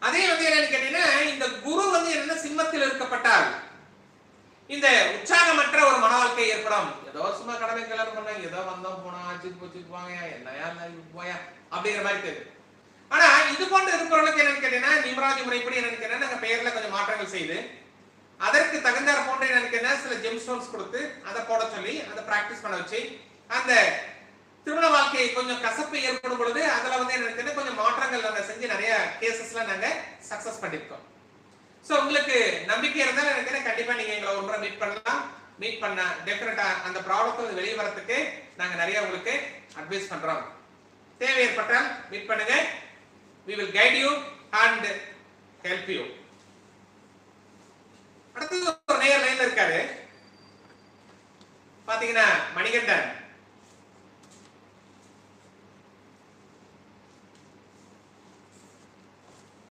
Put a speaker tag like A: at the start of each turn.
A: அதே வந்து என்னன்னு கேட்டீங்கன்னா இந்த குரு வந்து என்ன சிம்மத்தில் இருக்கப்பட்டால் இந்த உற்சாகமற்ற ஒரு மன வாழ்க்கை ஏற்படும். ஏதோ சும்மா கடமை கல்யாணம் பண்ணா ஏதோ வந்தோம் போனா ஆச்சுக்கு போச்சுக்கு போங்க என்னையா போயா அப்படிங்கிற மாதிரி தெரியும். ஆனா இது போன்று இருக்கிறவங்களுக்கு என்னன்னு கேட்டீங்கன்னா நிமராஜி முறைப்படி என்னன்னு கேட்டீங்கன்னா நாங்க பெயர்ல கொஞ்சம் மாற்றங்கள் செய்து அதற்கு தகுந்தார் போன்ற என்னன்னு கேட்டீங்கன்னா சில ஜெம் ஸ்டோன்ஸ் கொடுத்து அதை போட சொல்லி அதை பிராக்டிஸ் பண்ண வச்சு அந்த திருமண வாழ்க்கை கொஞ்சம் கசப்பு ஏற்படும் பொழுது அதுல வந்து என்னன்னு கேட்டீங்கன்னா கொஞ்சம் மாற்றங்கள் நாங்க செஞ்சு நிறைய கேசஸ்ல நாங்க சக்சஸ் பண்ணிருக்கோம். சோ உங்களுக்கு நம்பிக்கை இருந்தால் எனக்கு கண்டிப்பா நீங்க எங்களை ஒரு முறை மீட் பண்ணலாம். மீட் பண்ண டெஃபினட்டா அந்த ப்ராப்ளத்துல வெளியே வரதுக்கு நாங்க நிறைய உங்களுக்கு அட்வைஸ் பண்றோம். தேவை ஏற்பட்டால் மீட் பண்ணுங்க. we will guide you and help you. அடுத்து ஒரு நேயர் லைன்ல இருக்காரு பாத்தீங்கன்னா மணிகண்டன்.